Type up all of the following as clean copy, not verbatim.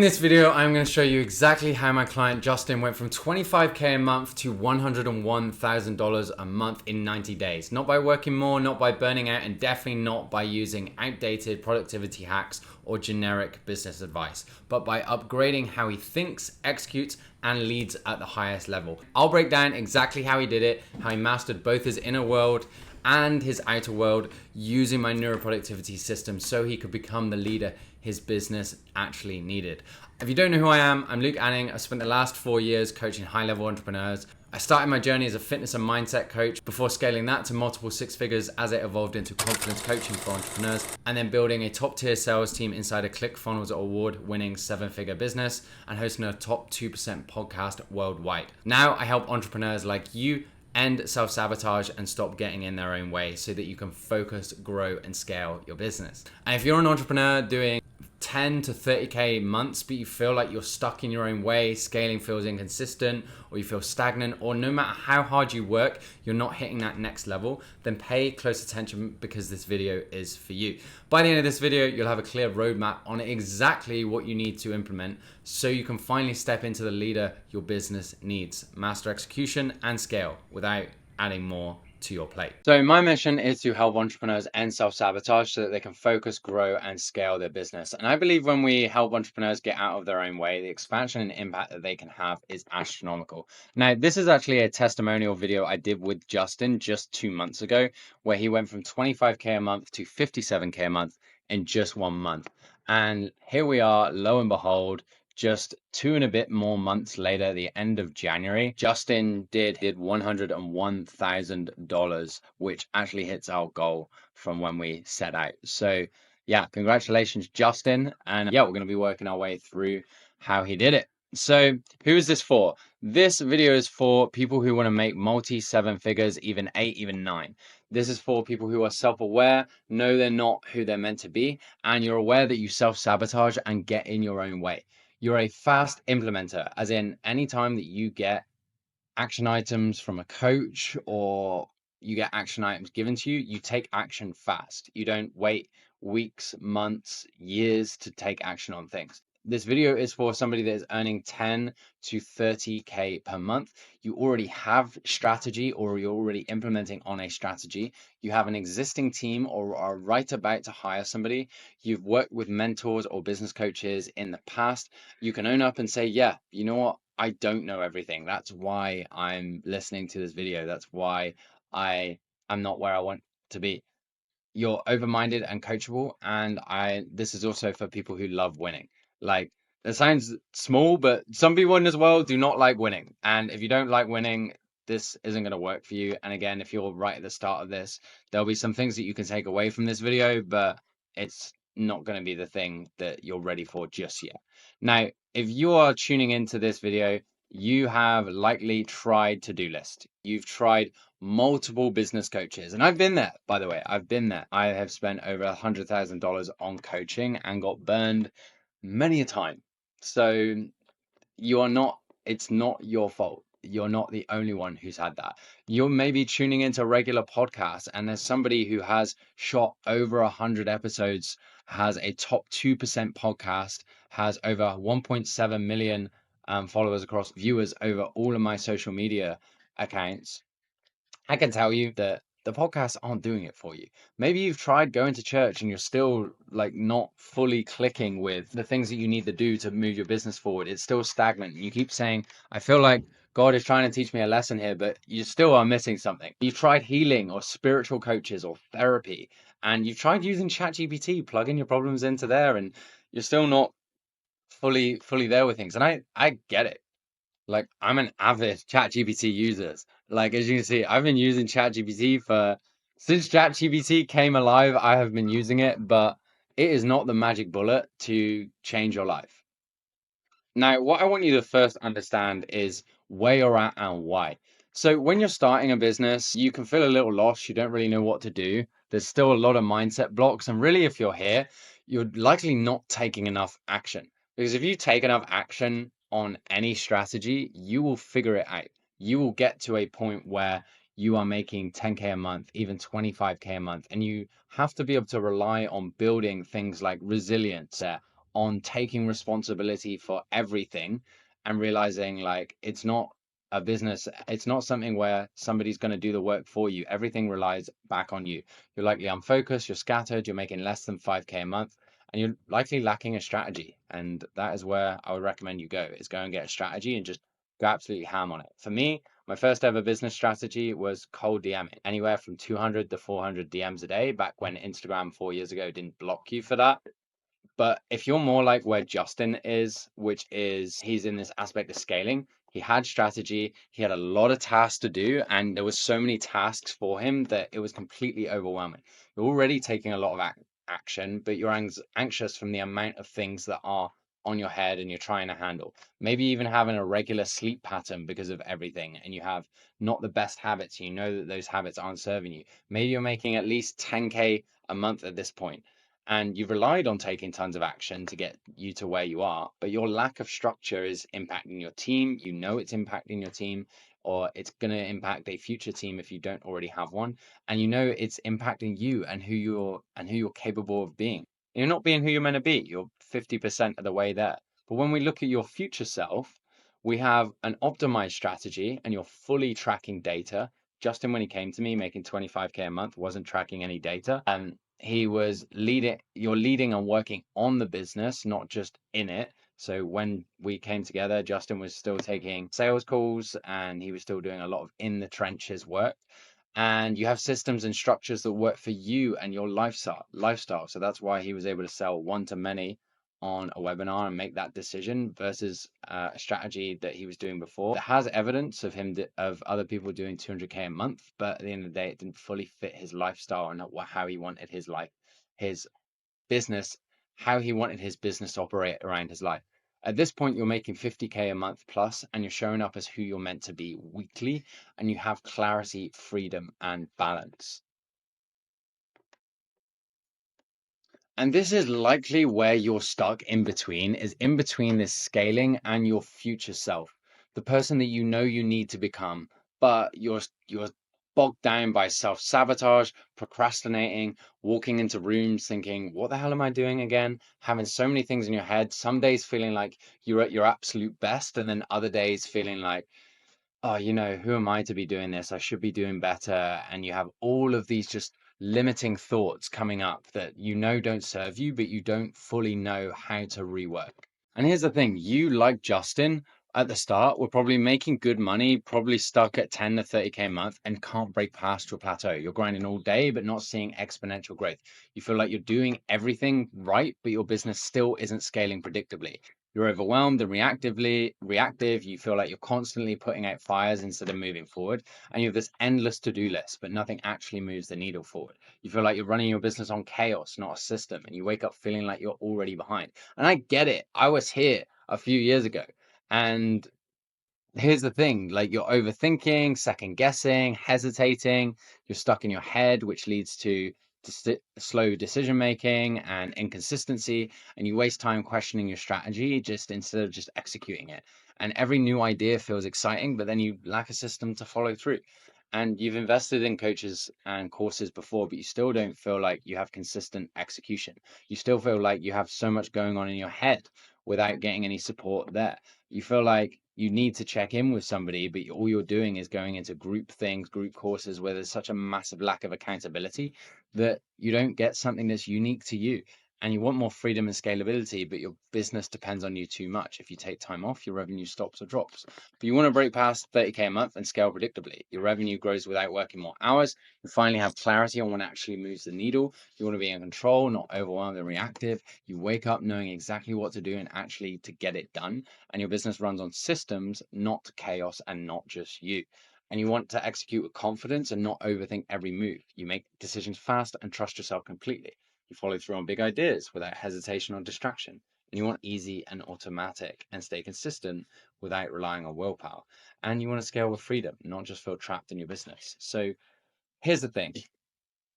this video, I'm going to show you exactly how my client Justin went from $25K a month to $101,000 a month in 90 days. Not by working more, not by burning out, and definitely not by using outdated productivity hacks or generic business advice, but by upgrading how he thinks, executes, and leads at the highest level. I'll break down exactly how he did it, how he mastered both his inner world and his outer world using my neuroproductivity system so he could become the leader his business actually needed. If you don't know who I am, I'm Luke Anning. I've spent the last 4 years coaching high-level entrepreneurs. I started my journey as a fitness and mindset coach before scaling that to multiple six figures as it evolved into confidence coaching for entrepreneurs, and then building a top-tier sales team inside a ClickFunnels award-winning 7-figure business and hosting a top 2% podcast worldwide. Now I help entrepreneurs like you end self-sabotage and stop getting in their own way so that you can focus, grow, and scale your business. And if you're an entrepreneur doing 10 to 30K months, but you feel like you're stuck in your own way, scaling feels inconsistent, or you feel stagnant, or no matter how hard you work, you're not hitting that next level, then pay close attention because this video is for you. By the end of this video, you'll have a clear roadmap on exactly what you need to implement so you can finally step into the leader your business needs, master execution and scale without adding more to your plate. So my mission is to help entrepreneurs end self-sabotage so that they can focus, grow, and scale their business. And I believe when we help entrepreneurs get out of their own way, the expansion and impact that they can have is astronomical. Now, this is actually a testimonial video I did with Justin just 2 months ago, where he went from 25K a month to 57K a month in just 1 month. And here we are, lo and behold, just 2 and a bit more months later, the end of January, Justin did $101,000, which actually hits our goal from when we set out. So yeah, congratulations, Justin. And yeah, we're going to be working our way through how he did it. So who is this for? This video is for people who want to make multi 7 figures, even 8, even 9. This is for people who are self-aware, know they're not who they're meant to be, and you're aware that you self-sabotage and get in your own way. You're a fast implementer, as in any time that you get action items from a coach or you get action items given to you, you take action fast. You don't wait weeks, months, years to take action on things. This video is for somebody that is earning 10 to 30K per month. You already have strategy or you're already implementing on a strategy. You have an existing team or are right about to hire somebody. You've worked with mentors or business coaches in the past. You can own up and say, yeah, you know what? I don't know everything. That's why I'm listening to this video. That's why I am not where I want to be. You're open-minded and coachable, and this is also for people who love winning. Like, it sounds small, but some people in this world do not like winning. And if you don't like winning, this isn't going to work for you. And again, if you're right at the start of this, there'll be some things that you can take away from this video, but it's not going to be the thing that you're ready for just yet. Now, if you are tuning into this video, you have likely tried to-do list. You've tried multiple business coaches. And I've been there, by the way. I've been there. I have spent over $100,000 on coaching and got burned many a time. So it's not your fault. You're not the only one who's had that. You're maybe tuning into regular podcasts and there's somebody who has shot over 100 episodes, has a top 2% podcast, has over 1.7 million followers across viewers over all of my social media accounts. I can tell you that the podcasts aren't doing it for you. Maybe you've tried going to church and you're still like not fully clicking with the things that you need to do to move your business forward. It's still stagnant. You keep saying, I feel like God is trying to teach me a lesson here, but you still are missing something. You've tried healing or spiritual coaches or therapy, and you've tried using ChatGPT, plugging your problems into there, and you're still not fully there with things. And I get it. Like, I'm an avid ChatGPT user. Like, as you can see, I've been using ChatGPT since ChatGPT came alive, I have been using it, but it is not the magic bullet to change your life. Now, what I want you to first understand is where you're at and why. So when you're starting a business, you can feel a little lost. You don't really know what to do. There's still a lot of mindset blocks. And really, if you're here, you're likely not taking enough action. Because if you take enough action on any strategy, you will figure it out. You will get to a point where you are making 10K a month, even 25K a month. And you have to be able to rely on building things like resilience, on taking responsibility for everything and realizing like it's not a business, it's not something where somebody's going to do the work for you. Everything relies back on you. You're likely unfocused, you're scattered, you're making less than 5K a month, and you're likely lacking a strategy. And that is where I would recommend you go, is go and get a strategy and just go absolutely ham on it. For me, my first ever business strategy was cold DMing, anywhere from 200 to 400 DMs a day, back when Instagram 4 years ago didn't block you for that. But if you're more like where Justin is, which is he's in this aspect of scaling, he had strategy, he had a lot of tasks to do, and there was so many tasks for him that it was completely overwhelming. You're already taking a lot of action, but you're anxious from the amount of things that are on your head and you're trying to handle. Maybe even having a regular sleep pattern because of everything, and you have not the best habits. You know that those habits aren't serving you. Maybe you're making at least 10K a month at this point and you've relied on taking tons of action to get you to where you are, but your lack of structure is impacting your team. You know it's impacting your team, or it's going to impact a future team if you don't already have one, and you know it's impacting you and who you're capable of being. You're not being who you're meant to be. You're 50% of the way there. But when we look at your future self, we have an optimized strategy, and you're fully tracking data. Justin, when he came to me making 25K a month, wasn't tracking any data. And he was leading, you're leading and working on the business, not just in it. So when we came together, Justin was still taking sales calls and he was still doing a lot of in the trenches work. And you have systems and structures that work for you and your lifestyle. So that's why he was able to sell one to many on a webinar and make that decision versus a strategy that he was doing before. It has evidence of him of other people doing 200K a month, but at the end of the day, it didn't fully fit his lifestyle and how he wanted his life, his business, how he wanted his business to operate around his life. At this point, you're making 50K a month plus, and you're showing up as who you're meant to be weekly, and you have clarity, freedom, and balance. And this is likely where you're stuck in between, is in between this scaling and your future self, the person that you know you need to become, but you're bogged down by self-sabotage, procrastinating, walking into rooms thinking, what the hell am I doing again? Having so many things in your head, some days feeling like you're at your absolute best, and then other days feeling like, oh, who am I to be doing this? I should be doing better. And you have all of these just limiting thoughts coming up that don't serve you, but you don't fully know how to rework. And here's the thing, you, like Justin, at the start, were probably making good money, probably stuck at 10 to 30K a month and can't break past your plateau. You're grinding all day, but not seeing exponential growth. You feel like you're doing everything right, but your business still isn't scaling predictably. You're overwhelmed and reactive. You feel like you're constantly putting out fires instead of moving forward. And you have this endless to-do list, but nothing actually moves the needle forward. You feel like you're running your business on chaos, not a system. And you wake up feeling like you're already behind. And I get it. I was here a few years ago. And here's the thing, like, you're overthinking, second guessing, hesitating, you're stuck in your head, which leads to slow decision making and inconsistency, and you waste time questioning your strategy just instead of just executing it. And every new idea feels exciting, but then you lack a system to follow through. And you've invested in coaches and courses before, but you still don't feel like you have consistent execution. You still feel like you have so much going on in your head without getting any support there. You feel like you need to check in with somebody, but all you're doing is going into group things, group courses where there's such a massive lack of accountability that you don't get something that's unique to you. And you want more freedom and scalability, but your business depends on you too much. If you take time off, your revenue stops or drops. But you want to break past 30K a month and scale predictably. Your revenue grows without working more hours. You finally have clarity on what actually moves the needle. You want to be in control, not overwhelmed and reactive. You wake up knowing exactly what to do and actually to get it done. And your business runs on systems, not chaos, and not just you. And you want to execute with confidence and not overthink every move. You make decisions fast and trust yourself completely. You follow through on big ideas without hesitation or distraction. And you want easy and automatic and stay consistent without relying on willpower. And you want to scale with freedom, not just feel trapped in your business. So here's the thing.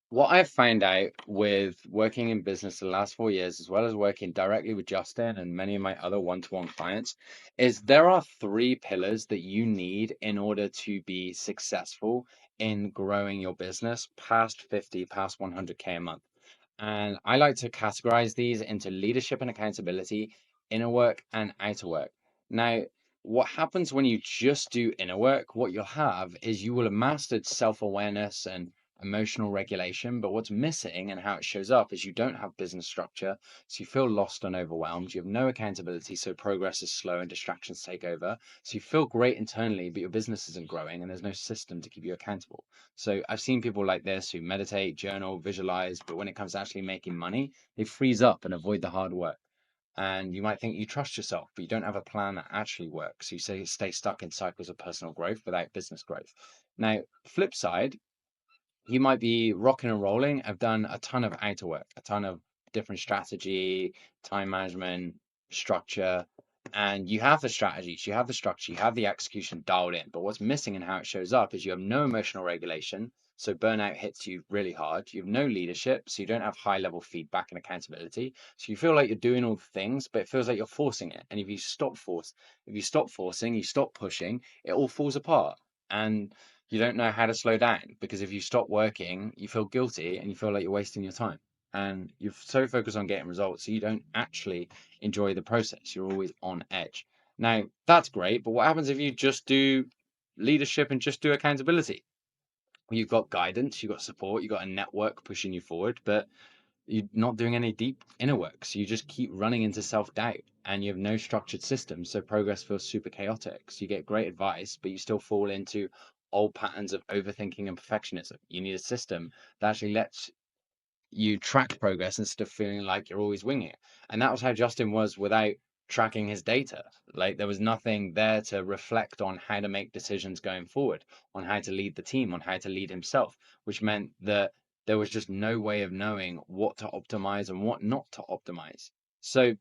What I've found out with working in business the last 4 years, as well as working directly with Justin and many of my other one-to-one clients, is there are three pillars that you need in order to be successful in growing your business past 50, past 100K a month. And I like to categorize these into leadership and accountability, inner work and outer work. Now, what happens when you just do inner work, what you'll have is you will have mastered self awareness and emotional regulation. But what's missing and how it shows up is you don't have business structure. So you feel lost and overwhelmed. You have no accountability. So progress is slow and distractions take over. So you feel great internally, but your business isn't growing and there's no system to keep you accountable. So I've seen people like this who meditate, journal, visualize, but when it comes to actually making money, they freeze up and avoid the hard work. And you might think you trust yourself, but you don't have a plan that actually works. You say stay stuck in cycles of personal growth without business growth. Now, flip side, you might be rocking and rolling. I've done a ton of outer work, a ton of different strategy, time management, structure, and you have the strategies, you have the structure, you have the execution dialed in. But what's missing and how it shows up is you have no emotional regulation. So burnout hits you really hard. You have no leadership, so you don't have high level feedback and accountability. So you feel like you're doing all the things, but it feels like you're forcing it. And if you stop forcing, you stop pushing, it all falls apart. And you don't know how to slow down because if you stop working, you feel guilty and you feel like you're wasting your time. And you're so focused on getting results, so you don't actually enjoy the process. You're always on edge. Now, that's great, but what happens if you just do leadership and just do accountability? You've got guidance, you've got support, you've got a network pushing you forward, but you're not doing any deep inner work. So you just keep running into self doubt and you have no structured system. So progress feels super chaotic. So you get great advice, but you still fall into old patterns of overthinking and perfectionism. You need a system that actually lets you track progress instead of feeling like you're always winging it. And that was how Justin was without tracking his data. Like there was nothing there to reflect on how to make decisions going forward, on how to lead the team, on how to lead himself, which meant that there was just no way of knowing what to optimize and what not to optimize. So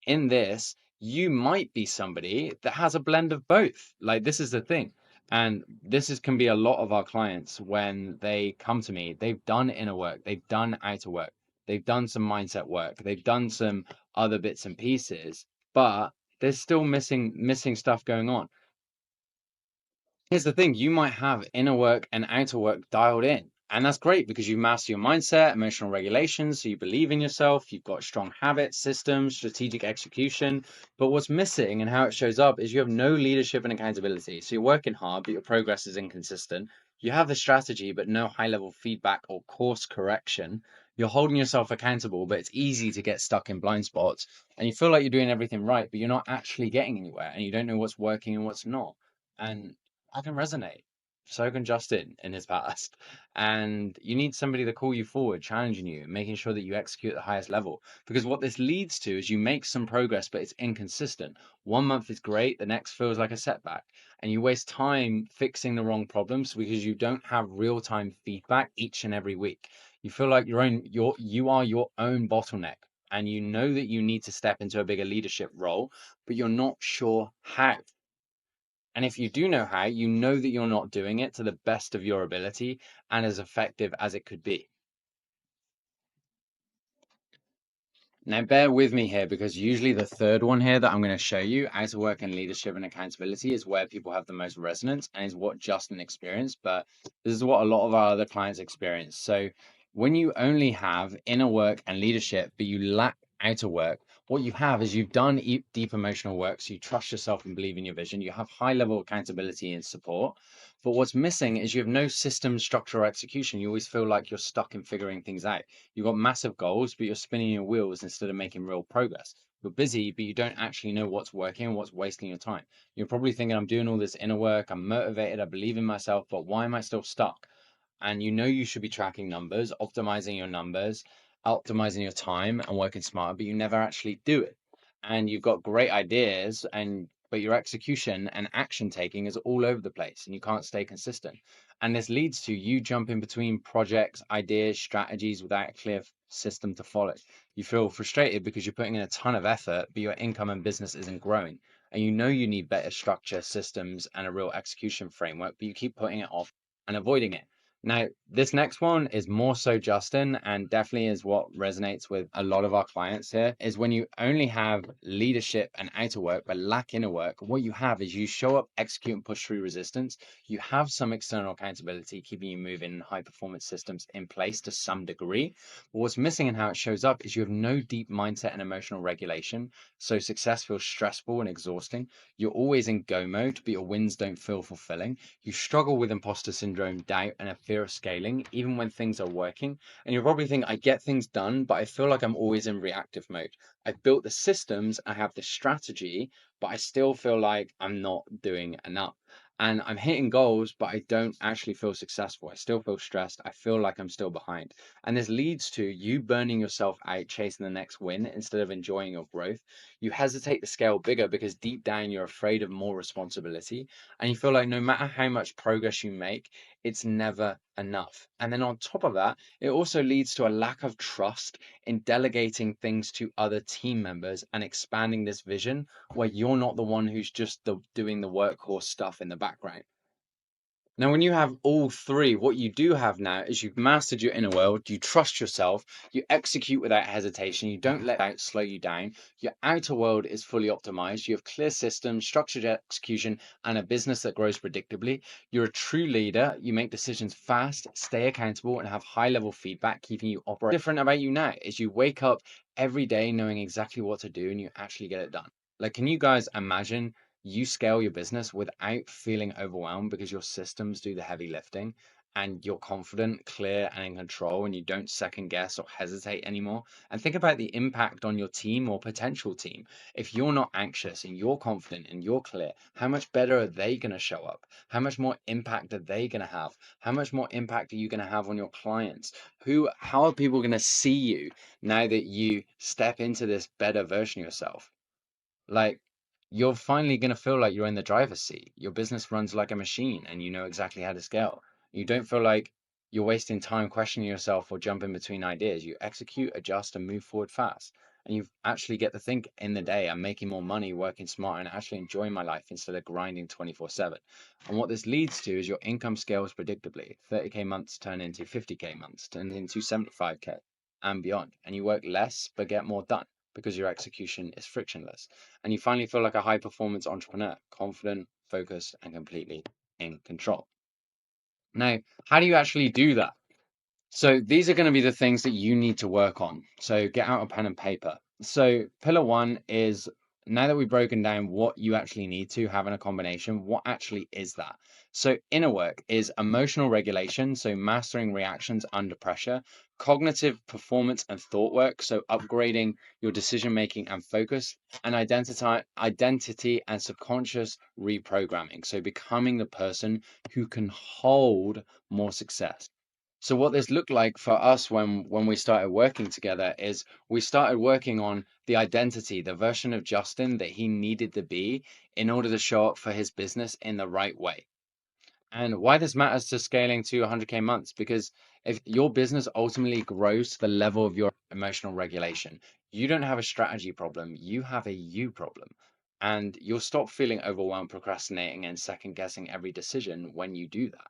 in this, you might be somebody that has a blend of both. Like this is the thing. And this is can be a lot of our clients when they come to me. They've done inner work, they've done outer work, they've done some mindset work, they've done some other bits and pieces, but there's still missing stuff going on. Here's the thing, you might have inner work and outer work dialed in. And that's great because you master your mindset, emotional regulation, so you believe in yourself, you've got strong habits, systems, strategic execution. But what's missing and how it shows up is you have no leadership and accountability. So you're working hard, but your progress is inconsistent. You have the strategy, but no high level feedback or course correction. You're holding yourself accountable, but it's easy to get stuck in blind spots. And you feel like you're doing everything right, but you're not actually getting anywhere and you don't know what's working and what's not. And I can resonate. So can Justin in his past. And you need somebody to call you forward, challenging you, making sure that you execute at the highest level. Because what this leads to is you make some progress, but it's inconsistent. 1 month is great, the next feels like a setback. And you waste time fixing the wrong problems because you don't have real-time feedback each and every week. You feel like you are your own bottleneck. And you know that you need to step into a bigger leadership role, but you're not sure how. And if you do know how, you know that you're not doing it to the best of your ability and as effective as it could be. Now, bear with me here because usually the third one here that I'm going to show you, outer work and leadership and accountability, is where people have the most resonance and is what Justin experienced. But this is what a lot of our other clients experience. So when you only have inner work and leadership, but you lack outer work, what you have is you've done deep emotional work. So you trust yourself and believe in your vision. You have high level accountability and support. But what's missing is you have no system, structure, or execution. You always feel like you're stuck in figuring things out. You've got massive goals, but you're spinning your wheels instead of making real progress. You're busy, but you don't actually know what's working and what's wasting your time. You're probably thinking, I'm doing all this inner work, I'm motivated, I believe in myself, but why am I still stuck? And you know you should be tracking numbers, optimizing your time and working smarter, but you never actually do it. And you've got great ideas and but your execution and action taking is all over the place and you can't stay consistent. And this leads to you jumping between projects, ideas, strategies without a clear system to follow. You feel frustrated because you're putting in a ton of effort, but your income and business isn't growing. And you know you need better structure, systems, and a real execution framework, but you keep putting it off and avoiding it. Now, this next one is more so Justin, and definitely is what resonates with a lot of our clients here, is when you only have leadership and outer work, but lack inner work, what you have is you show up, execute, and push through resistance. You have some external accountability, keeping you moving high performance systems in place to some degree. But what's missing in how it shows up is you have no deep mindset and emotional regulation. So success feels stressful and exhausting. You're always in go mode, but your wins don't feel fulfilling. You struggle with imposter syndrome, doubt, and a fear of scaling, even when things are working. And you're probably thinking, I get things done, but I feel like I'm always in reactive mode. I've built the systems, I have the strategy, but I still feel like I'm not doing enough. And I'm hitting goals, but I don't actually feel successful. I still feel stressed. I feel like I'm still behind. And this leads to you burning yourself out chasing the next win instead of enjoying your growth. You hesitate to scale bigger because deep down you're afraid of more responsibility, and you feel like no matter how much progress you make, it's never enough. And then on top of that, it also leads to a lack of trust in delegating things to other team members and expanding this vision where you're not the one who's just doing the workhorse stuff in the background. Now, when you have all three, what you do have now is you've mastered your inner world, you trust yourself, you execute without hesitation, you don't let doubt slow you down, your outer world is fully optimized, you have clear systems, structured execution, and a business that grows predictably. You're a true leader, you make decisions fast, stay accountable, and have high level feedback, keeping you operate. Different about you now is you wake up every day knowing exactly what to do and you actually get it done. Like, can you guys imagine you scale your business without feeling overwhelmed because your systems do the heavy lifting and you're confident, clear, and in control, and you don't second guess or hesitate anymore? And think about the impact on your team or potential team. If you're not anxious and you're confident and you're clear, how much better are they going to show up? How much more impact are they going to have? How much more impact are you going to have on your clients? How are people going to see you now that you step into this better version of yourself? Like, you're finally going to feel like you're in the driver's seat. Your business runs like a machine and you know exactly how to scale. You don't feel like you're wasting time questioning yourself or jumping between ideas. You execute, adjust, and move forward fast. And you actually get to think in the day, I'm making more money, working smarter, and actually enjoying my life instead of grinding 24/7. And what this leads to is your income scales predictably. 30K months turn into 50K months, turn into 75K and beyond. And you work less, but get more done because your execution is frictionless, and you finally feel like a high performance entrepreneur, confident, focused, and completely in control. Now, how do you actually do that? So these are going to be the things that you need to work on. So get out a pen and paper. So pillar one is, now that we've broken down what you actually need to have in a combination, what actually is that? So inner work is emotional regulation, so mastering reactions under pressure, cognitive performance and thought work, so upgrading your decision making and focus, and identity and subconscious reprogramming, so becoming the person who can hold more success. So what this looked like for us when we started working together is we started working on the identity, the version of Justin that he needed to be in order to show up for his business in the right way. And why this matters to scaling to 100K months, because if your business ultimately grows to the level of your emotional regulation, you don't have a strategy problem, you have a you problem. And you'll stop feeling overwhelmed, procrastinating, and second guessing every decision when you do that.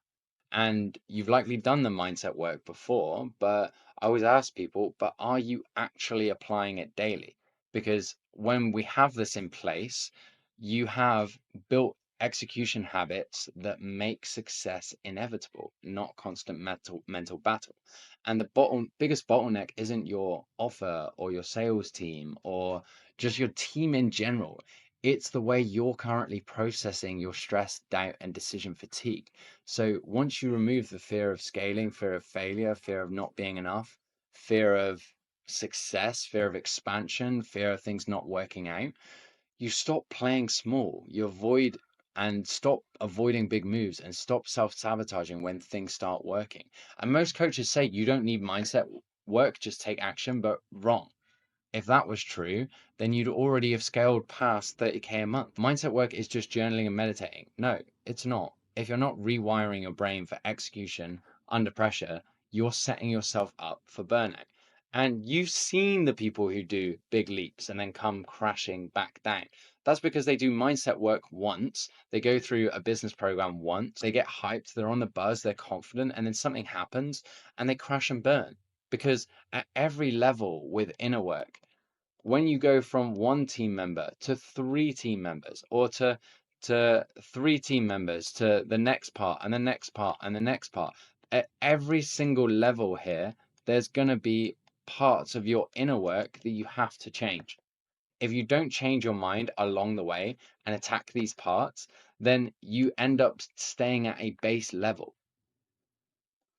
And you've likely done the mindset work before, but I always ask people, but are you actually applying it daily? Because when we have this in place, you have built execution habits that make success inevitable, not constant mental battle. And the biggest bottleneck isn't your offer or your sales team or just your team in general. It's the way you're currently processing your stress, doubt, and decision fatigue. So once you remove the fear of scaling, fear of failure, fear of not being enough, fear of success, fear of expansion, fear of things not working out, you stop playing small. You avoid and stop avoiding big moves and stop self-sabotaging when things start working. And most coaches say you don't need mindset work, just take action, but wrong. If that was true, then you'd already have scaled past 30K a month. Mindset work is just journaling and meditating. No, it's not. If you're not rewiring your brain for execution under pressure, you're setting yourself up for burnout. And you've seen the people who do big leaps and then come crashing back down. That's because they do mindset work once, they go through a business program once, they get hyped, they're on the buzz, they're confident, and then something happens and they crash and burn. Because at every level with inner work, when you go from one team member to three team members, or to three team members to the next part and the next part and the next part, at every single level here, there's going to be parts of your inner work that you have to change. If you don't change your mind along the way and attack these parts, then you end up staying at a base level.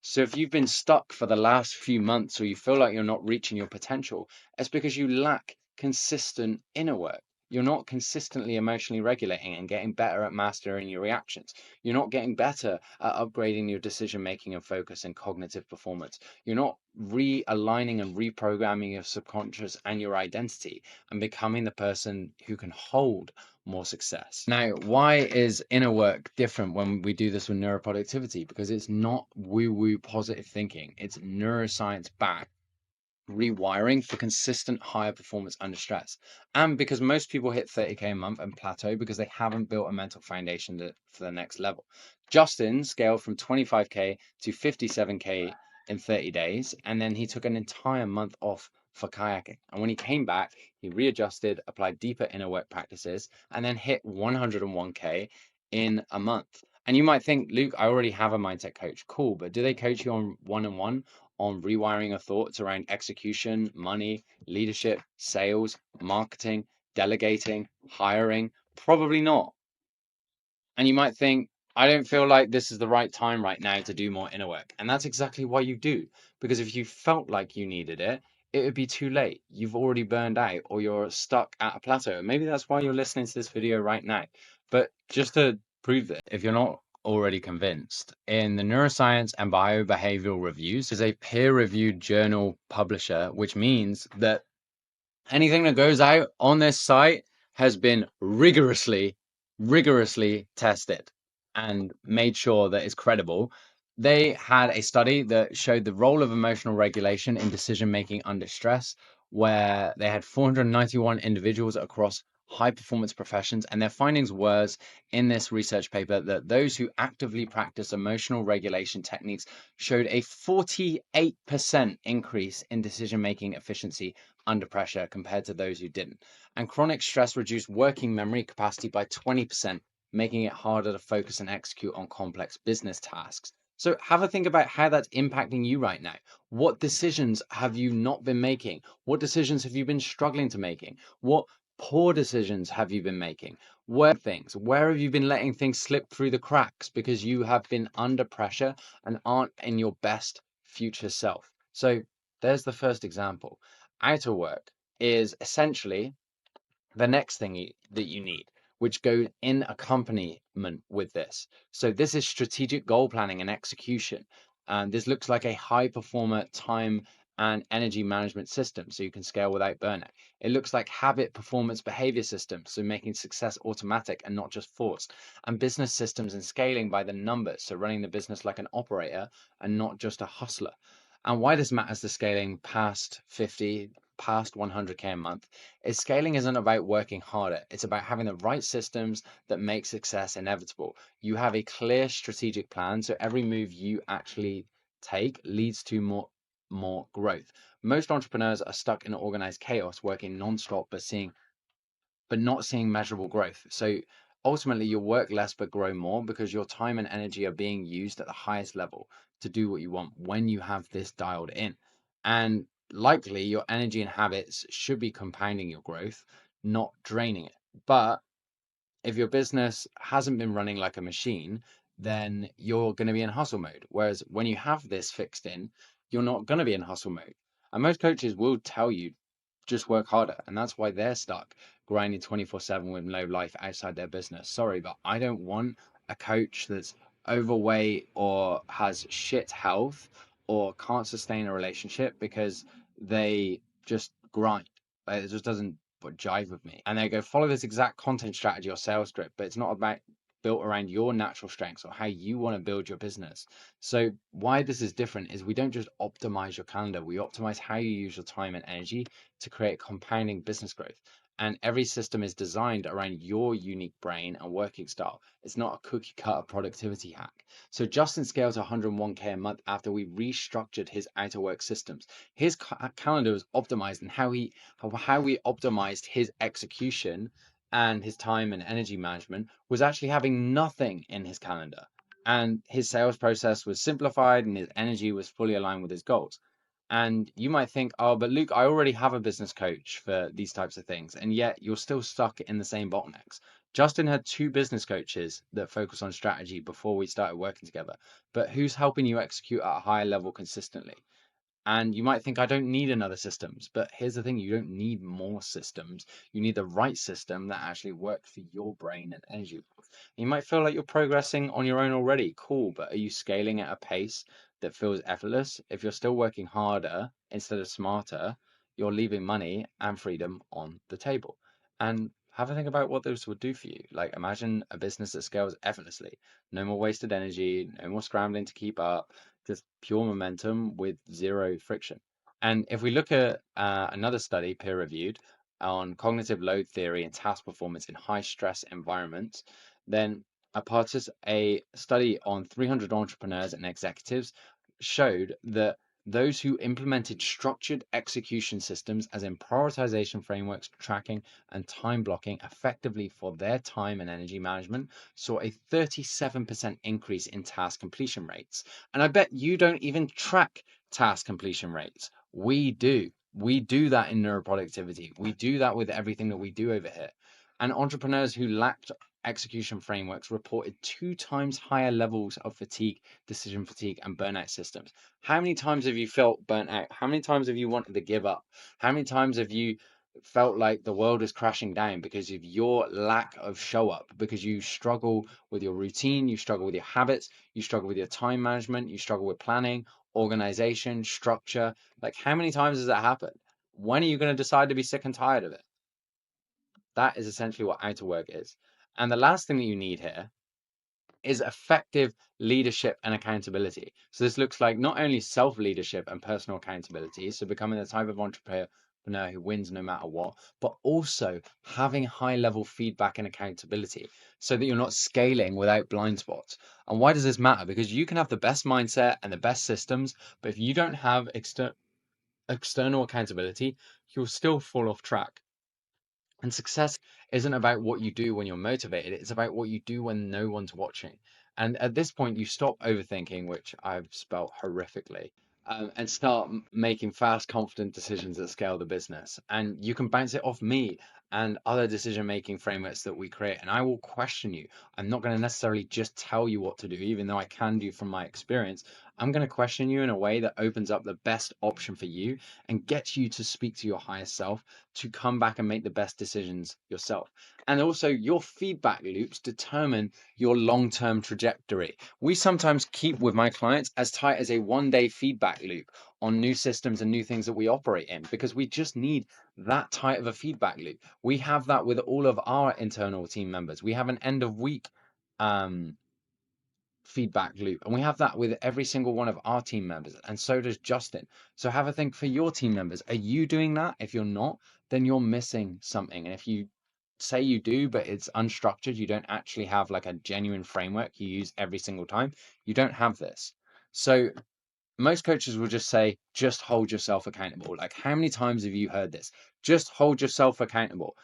So if you've been stuck for the last few months or you feel like you're not reaching your potential, it's because you lack consistent inner work. You're not consistently emotionally regulating and getting better at mastering your reactions. You're not getting better at upgrading your decision making and focus and cognitive performance. You're not realigning and reprogramming your subconscious and your identity and becoming the person who can hold more success. Now, why is inner work different when we do this with neuroproductivity? Because it's not woo-woo positive thinking. It's neuroscience backed rewiring for consistent higher performance under stress. And because most people hit 30K a month and plateau because they haven't built a mental foundation for the next level. Justin scaled from 25K to 57K in 30 days, and then he took an entire month off for kayaking. And when he came back, he readjusted, applied deeper inner work practices, and then hit 101K in a month. And you might think, Luke, I already have a mindset coach. Cool, but do they coach you on one-on-one on rewiring your thoughts around execution, money, leadership, sales, marketing, delegating, hiring? Probably not. And you might think, I don't feel like this is the right time right now to do more inner work. And that's exactly why you do. Because if you felt like you needed it, it would be too late. You've already burned out or you're stuck at a plateau. Maybe that's why you're listening to this video right now. But just to prove that, if you're not already convinced, in the Neuroscience and Biobehavioral Reviews is a peer-reviewed journal publisher, which means that anything that goes out on this site has been rigorously tested and made sure that it's credible. They had a study that showed the role of emotional regulation in decision making under stress, where they had 491 individuals across high performance professions. And their findings was in this research paper that those who actively practice emotional regulation techniques showed a 48% increase in decision making efficiency under pressure compared to those who didn't. And chronic stress reduced working memory capacity by 20%, making it harder to focus and execute on complex business tasks. So have a think about how that's impacting you right now. What decisions have you not been making? What decisions have you been struggling to making? What poor decisions have you been making? Where have you been letting things slip through the cracks because you have been under pressure and aren't in your best future self? So there's the first example. Outer work is essentially the next thing that you need, which goes in accompaniment with this. So this is strategic goal planning and execution. And this looks like a high performer time and energy management system so you can scale without burnout. It looks like habit performance behavior systems, so making success automatic and not just forced. And business systems and scaling by the numbers, so running the business like an operator and not just a hustler. And why this matters to scaling past 50, past 100K a month is scaling isn't about working harder. It's about having the right systems that make success inevitable. You have a clear strategic plan, so every move you actually take leads to more growth. Most entrepreneurs are stuck in organized chaos, working nonstop, but not seeing measurable growth. So ultimately, you'll work less but grow more because your time and energy are being used at the highest level to do what you want when you have this dialed in. And likely, your energy and habits should be compounding your growth, not draining it. But if your business hasn't been running like a machine, then you're going to be in hustle mode. Whereas when you have this fixed in, you're not going to be in hustle mode. And most coaches will tell you just work harder. And that's why they're stuck grinding 24/7 with no life outside their business. Sorry, but I don't want a coach that's overweight or has shit health or can't sustain a relationship because they just grind. Like, it just doesn't jive with me. And they go, follow this exact content strategy or sales script, but it's not about built around your natural strengths or how you want to build your business. So why this is different is we don't just optimize your calendar, we optimize how you use your time and energy to create compounding business growth. And every system is designed around your unique brain and working style. It's not a cookie cutter productivity hack. So Justin scaled to 101K a month after we restructured his outer work systems. His calendar was optimized, and how we optimized his execution and his time and energy management was actually having nothing in his calendar. And his sales process was simplified and his energy was fully aligned with his goals. And you might think, oh, but Luke, I already have a business coach for these types of things. And yet you're still stuck in the same bottlenecks. Justin had two business coaches that focus on strategy before we started working together. But who's helping you execute at a higher level consistently? And you might think, I don't need another systems. But here's the thing, you don't need more systems. You need the right system that actually works for your brain and energy. You might feel like you're progressing on your own already. Cool, but are you scaling at a pace that feels effortless? If you're still working harder instead of smarter, you're leaving money and freedom on the table. And have a think about what those would do for you. Like, imagine a business that scales effortlessly. No more wasted energy, no more scrambling to keep up, just pure momentum with zero friction. And if we look at another study, peer reviewed, on cognitive load theory and task performance in high stress environments, then a study on 300 entrepreneurs and executives showed that those who implemented structured execution systems, as in prioritization frameworks, tracking, and time blocking effectively for their time and energy management, saw a 37% increase in task completion rates. And I bet you don't even track task completion rates. We do. We do that in neuroproductivity. We do that with everything that we do over here. And entrepreneurs who lacked execution frameworks reported 2 times higher levels of fatigue, decision fatigue, and burnout systems. How many times have you felt burnt out? How many times have you wanted to give up? How many times have you felt like the world is crashing down because of your lack of show up, because you struggle with your routine, you struggle with your habits, you struggle with your time management, you struggle with planning, organization, structure? Like, how many times has that happened? When are you going to decide to be sick and tired of it? That is essentially what outer work is. And the last thing that you need here is effective leadership and accountability. So this looks like not only self-leadership and personal accountability, so becoming the type of entrepreneur who wins no matter what, but also having high-level feedback and accountability so that you're not scaling without blind spots. And why does this matter? Because you can have the best mindset and the best systems, but if you don't have external accountability, you'll still fall off track. And success isn't about what you do when you're motivated, it's about what you do when no one's watching. And at this point, you stop overthinking, which I've spelt horrifically, and start making fast, confident decisions that scale the business. And you can bounce it off me and other decision making frameworks that we create. And I will question you. I'm not going to necessarily just tell you what to do, even though I can do from my experience. I'm going to question you in a way that opens up the best option for you and gets you to speak to your higher self, to come back and make the best decisions yourself. And also, your feedback loops determine your long term trajectory. We sometimes keep with my clients as tight as a 1 day feedback loop on new systems and new things that we operate in because we just need that tight of a feedback loop. We have that with all of our internal team members. We have an end of week um, feedback loop. And we have that with every single one of our team members. And so does Justin. So have a think for your team members. Are you doing that? If you're not, then you're missing something. And if you say you do, but it's unstructured, you don't actually have like a genuine framework you use every single time, you don't have this. So most coaches will just say, just hold yourself accountable. Like, how many times have you heard this? Just hold yourself accountable.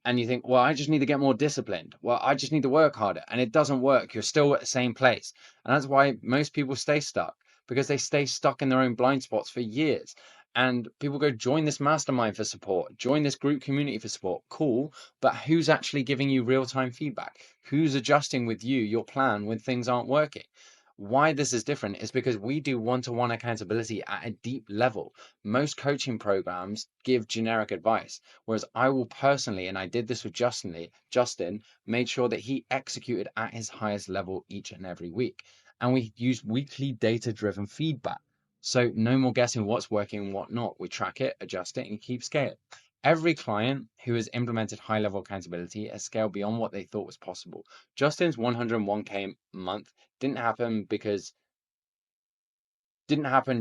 And you think, well, I just need to get more disciplined. Well, I just need to work harder. And it doesn't work. You're still at the same place. And that's why most people stay stuck, because they stay stuck in their own blind spots for years. And people go, join this mastermind for support, join this group community for support. Cool. But who's actually giving you real time feedback? Who's adjusting with you your plan when things aren't working? Why this is different is because we do one-to-one accountability at a deep level. Most coaching programs give generic advice, whereas I will personally, and I did this with Justin, made sure that he executed at his highest level each and every week. And we use weekly data-driven feedback. So no more guessing what's working and what not. We track it, adjust it, and keep scaling. Every client who has implemented high level accountability has scaled beyond what they thought was possible. Justin's 101K a month didn't happen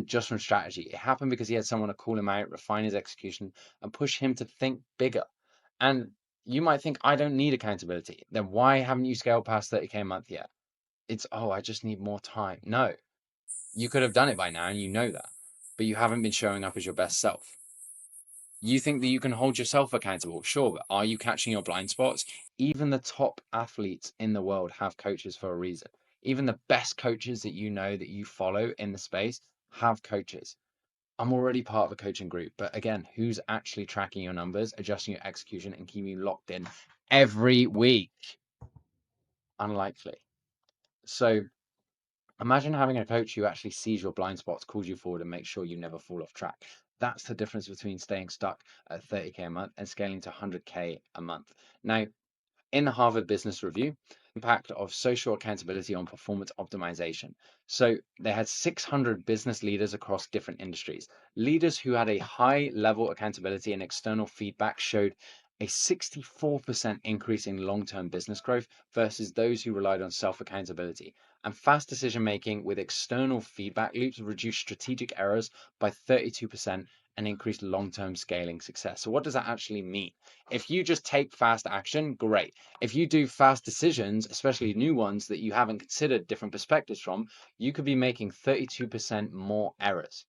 just from strategy. It happened because he had someone to call him out, refine his execution, and push him to think bigger. And you might think, I don't need accountability. Then why haven't you scaled past 30K a month yet? It's, oh, I just need more time. No, you could have done it by now and you know that, but you haven't been showing up as your best self. You think that you can hold yourself accountable, sure, but are you catching your blind spots? Even the top athletes in the world have coaches for a reason. Even the best coaches that you know that you follow in the space have coaches. I'm already part of a coaching group, but again, who's actually tracking your numbers, adjusting your execution, and keeping you locked in every week? Unlikely. So imagine having a coach who actually sees your blind spots, calls you forward, and makes sure you never fall off track. That's the difference between staying stuck at 30K a month and scaling to 100K a month. Now, in the Harvard Business Review, impact of social accountability on performance optimization. So they had 600 business leaders across different industries. Leaders who had a high level accountability and external feedback showed a 64% increase in long-term business growth versus those who relied on self-accountability. And fast decision making with external feedback loops reduced strategic errors by 32% and increased long-term scaling success. So what does that actually mean? If you just take fast action, great. If you do fast decisions, especially new ones that you haven't considered different perspectives from, you could be making 32% more errors.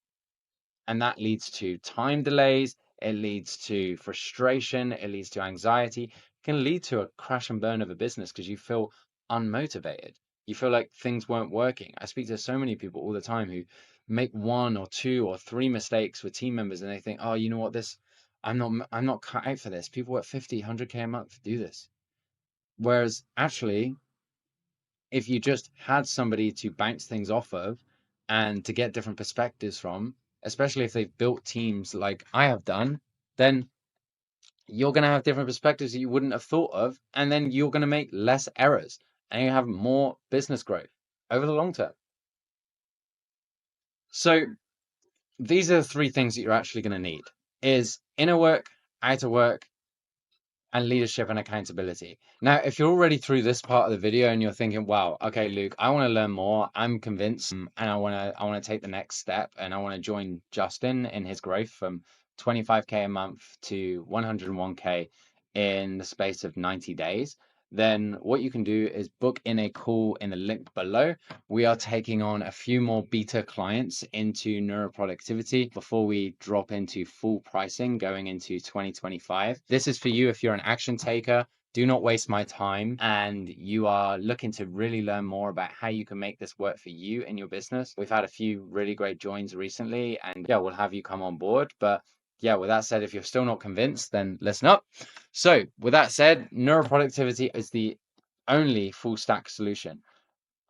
And that leads to time delays, it leads to frustration, it leads to anxiety, it can lead to a crash and burn of a business because you feel unmotivated. You feel like things weren't working. I speak to so many people all the time who make one or two or three mistakes with team members and they think, oh, you know what, this I'm not cut out for this. People at 50, 100K a month do this. Whereas actually, if you just had somebody to bounce things off of and to get different perspectives from, especially if they've built teams like I have done, then you're going to have different perspectives that you wouldn't have thought of. And then you're going to make less errors and you have more business growth over the long term. So these are the three things that you're actually going to need is inner work, outer work, and leadership and accountability. Now, if you're already through this part of the video and you're thinking, wow, okay, Luke, I want to learn more. I'm convinced and I want to take the next step and I want to join Justin in his growth from 25K a month to 101K in the space of 90 days. Then what you can do is book in a call in the link below. We are taking on a few more beta clients into neuroproductivity before we drop into full pricing going into 2025. This is for you if you're an action taker. Do not waste my time and you are looking to really learn more about how you can make this work for you in your business. We've had a few really great joins recently and yeah, we'll have you come on board. But yeah, with that said, if you're still not convinced, then listen up. So with that said, neuroproductivity is the only full stack solution.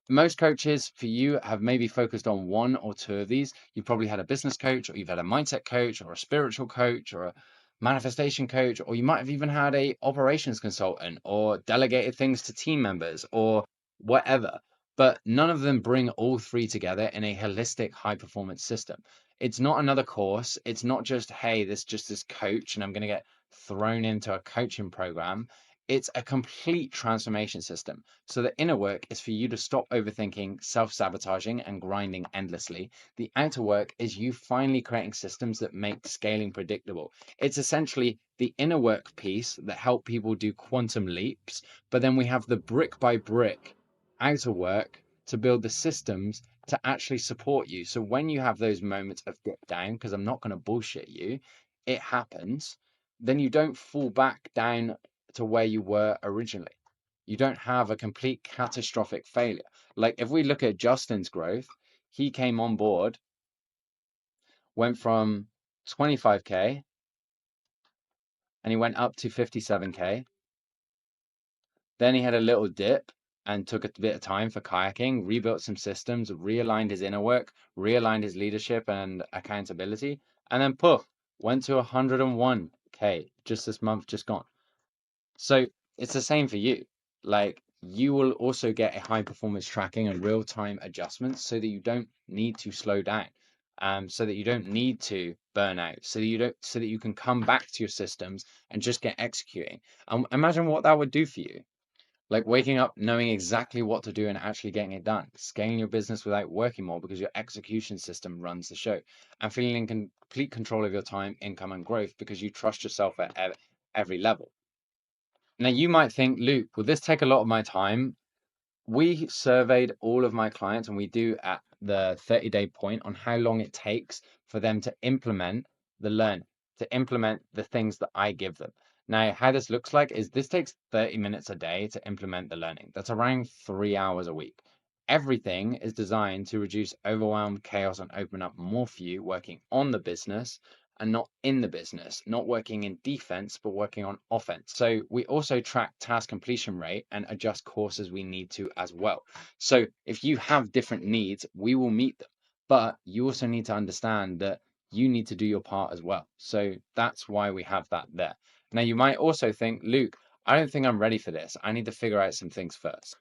Most coaches for you have maybe focused on one or two of these. You've probably had a business coach, or you've had a mindset coach, or a spiritual coach, or a manifestation coach, or you might have even had a operations consultant, or delegated things to team members, or whatever. But none of them bring all three together in a holistic high performance system. It's not another course. It's not just, hey, this just this coach, and I'm going to get thrown into a coaching program. It's a complete transformation system. So the inner work is for you to stop overthinking, self-sabotaging, and grinding endlessly. The outer work is you finally creating systems that make scaling predictable. It's essentially the inner work piece that help people do quantum leaps, but then we have the brick by brick outer work to build the systems to actually support you. So when you have those moments of dip down, because I'm not going to bullshit you, it happens, then you don't fall back down to where you were originally. You don't have a complete catastrophic failure. Like if we look at Justin's growth, he came on board, went from 25K and he went up to 57K. Then he had a little dip and took a bit of time for kayaking, rebuilt some systems, realigned his inner work, realigned his leadership and accountability, and then poof, went to 101K just this month, just gone. So it's the same for you. Like you will also get a high performance tracking and real time adjustments so that you don't need to slow down. so that you don't need to burn out, so that you can come back to your systems and just get executing. Imagine what that would do for you. Like waking up knowing exactly what to do and actually getting it done, scaling your business without working more because your execution system runs the show, and feeling in complete control of your time, income, and growth because you trust yourself at every level. Now, you might think, Luke, will this take a lot of my time? We surveyed all of my clients, and we do at the 30-day point on how long it takes for them to implement the learn, to implement the things that I give them. Now, how this looks like is this takes 30 minutes a day to implement the learning. That's around 3 hours a week. Everything is designed to reduce overwhelm, chaos, and open up more for you working on the business and not in the business, not working in defense, but working on offense. So we also track task completion rate and adjust course as we need to as well. So if you have different needs, we will meet them. But you also need to understand that you need to do your part as well. So that's why we have that there. Now, you might also think, Luke, I don't think I'm ready for this. I need to figure out some things first.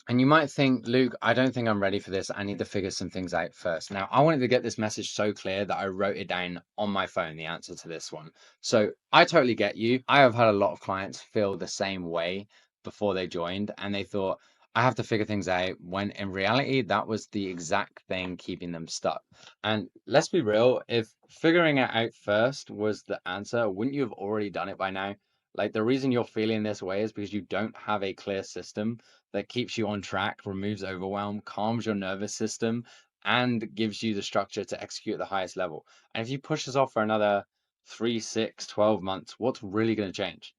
And you might think, Luke, I don't think I'm ready for this. I need to figure some things out first. Now, I wanted to get this message so clear that I wrote it down on my phone, the answer to this one. So I totally get you. I have had a lot of clients feel the same way before they joined, and they thought, I have to figure things out, when in reality, that was the exact thing keeping them stuck. And let's be real, if figuring it out first was the answer, wouldn't you have already done it by now? Like, the reason you're feeling this way is because you don't have a clear system that keeps you on track, removes overwhelm, calms your nervous system, and gives you the structure to execute at the highest level. And if you push this off for another 3, 6, 12 months, what's really going to change?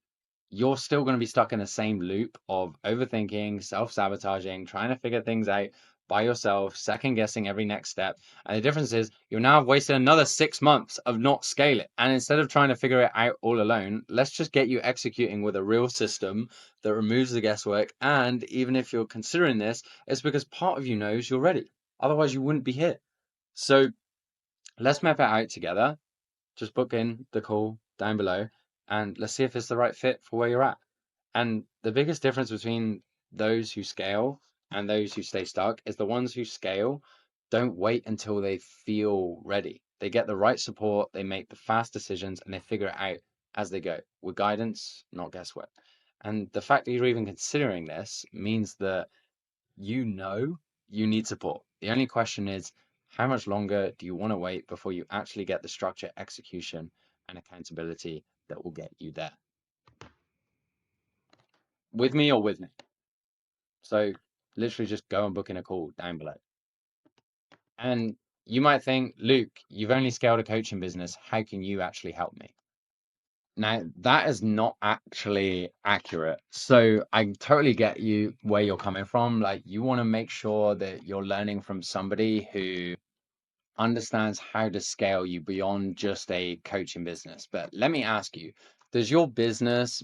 You're still going to be stuck in the same loop of overthinking, self-sabotaging, trying to figure things out by yourself, second guessing every next step. And the difference is you'll now have wasted another 6 months of not scaling. And instead of trying to figure it out all alone, let's just get you executing with a real system that removes the guesswork. And even if you're considering this, it's because part of you knows you're ready. Otherwise, you wouldn't be here. So let's map it out together. Just book in the call down below and let's see if it's the right fit for where you're at. And the biggest difference between those who scale and those who stay stuck is the ones who scale don't wait until they feel ready. They get the right support, they make the fast decisions, and they figure it out as they go with guidance, not guesswork. And the fact that you're even considering this means that you know you need support. The only question is, how much longer do you want to wait before you actually get the structure, execution, and accountability that will get you there? With me or with me? So literally just go and book in a call down below. And you might think, Luke, you've only scaled a coaching business. How can you actually help me? Now, that is not actually accurate. So I totally get you where you're coming from. Like, you want to make sure that you're learning from somebody who understands how to scale you beyond just a coaching business. But let me ask you, does your business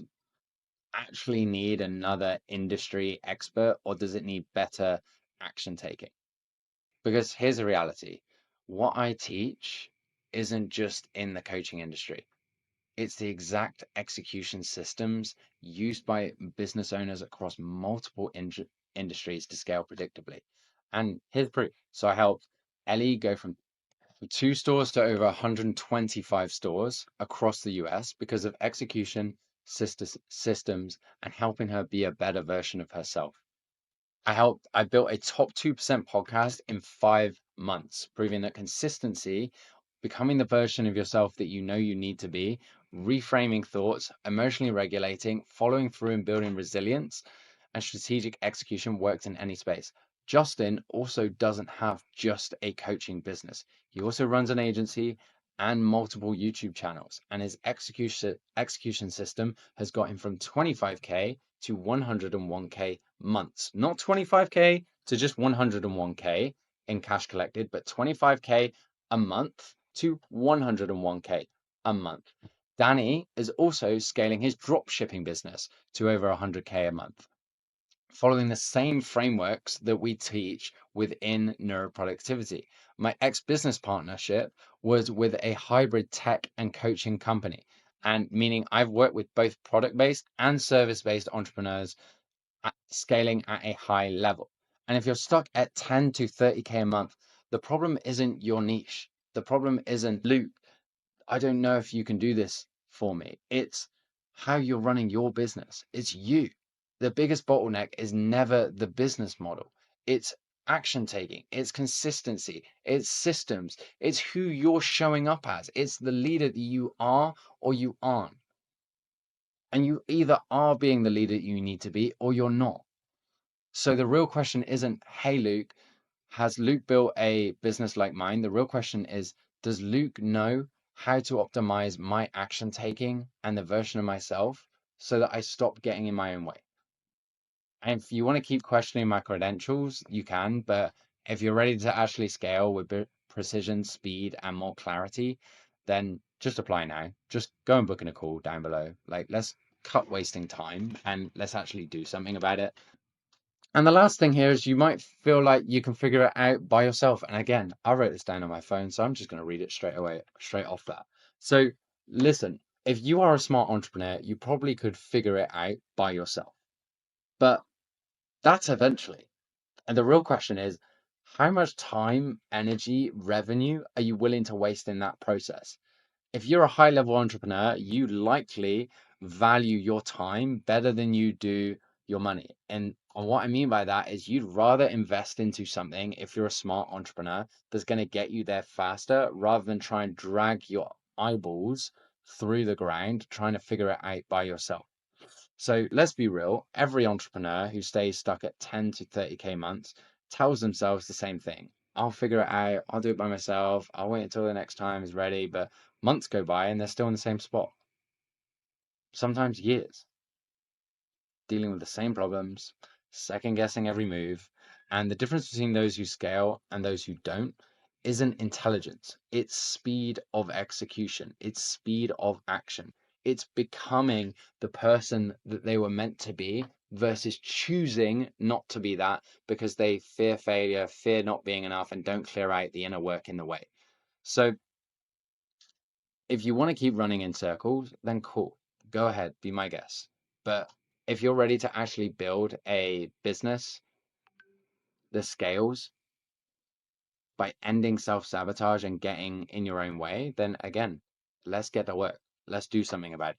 actually need another industry expert, or does it need better action taking? Because here's the reality, what I teach isn't just in the coaching industry. It's the exact execution systems used by business owners across multiple industries to scale predictably. And here's proof. So I helped Ellie go from 2 stores to over 125 stores across the US because of execution, systems, and helping her be a better version of herself. I built a top 2% podcast in 5 months, proving that consistency, becoming the version of yourself that you know you need to be, reframing thoughts, emotionally regulating, following through and building resilience, and strategic execution works in any space. Justin also doesn't have just a coaching business. He also runs an agency and multiple YouTube channels, and his execution system has got him from 25K to 101K months. Not 25K to just 101K in cash collected, but 25K a month to 101K a month. Danny is also scaling his drop shipping business to over 100K a month, following the same frameworks that we teach within neuroproductivity. My ex-business partnership was with a hybrid tech and coaching company, and meaning I've worked with both product-based and service-based entrepreneurs scaling at a high level. And if you're stuck at 10 to 30K a month, The problem isn't your niche. The problem isn't, Luke, I don't know if you can do this for me. It's how you're running your business. It's you. The biggest bottleneck is never the business model. It's action taking, it's consistency, it's systems, it's who you're showing up as. It's the leader that you are or you aren't. And you either are being the leader you need to be or you're not. So the real question isn't, hey, Luke, has Luke built a business like mine? The real question is, does Luke know how to optimize my action taking and the version of myself so that I stop getting in my own way? And if you want to keep questioning my credentials, you can, but if you're ready to actually scale with precision, speed, and more clarity, then just apply now. Just go and book in a call down below. Like, let's cut wasting time and let's actually do something about it. And the last thing here is you might feel like you can figure it out by yourself. And again, I wrote this down on my phone, so I'm just going to read it straight away, straight off that. So listen, if you are a smart entrepreneur, you probably could figure it out by yourself. But that's eventually. And the real question is, how much time, energy, revenue are you willing to waste in that process? If you're a high level entrepreneur, you likely value your time better than you do your money. And what I mean by that is you'd rather invest into something, if you're a smart entrepreneur, that's going to get you there faster rather than try and drag your eyeballs through the ground trying to figure it out by yourself. So let's be real, every entrepreneur who stays stuck at 10 to 30K months tells themselves the same thing. I'll figure it out. I'll do it by myself. I'll wait until the next time is ready. But months go by and they're still in the same spot. Sometimes years, dealing with the same problems, second guessing every move. And the difference between those who scale and those who don't isn't intelligence. It's speed of execution. It's speed of action. It's becoming the person that they were meant to be versus choosing not to be that because they fear failure, fear not being enough, and don't clear out the inner work in the way. So if you want to keep running in circles, then cool. Go ahead, be my guest. But if you're ready to actually build a business that scales by ending self-sabotage and getting in your own way, then again, let's get to work. Let's do something about it.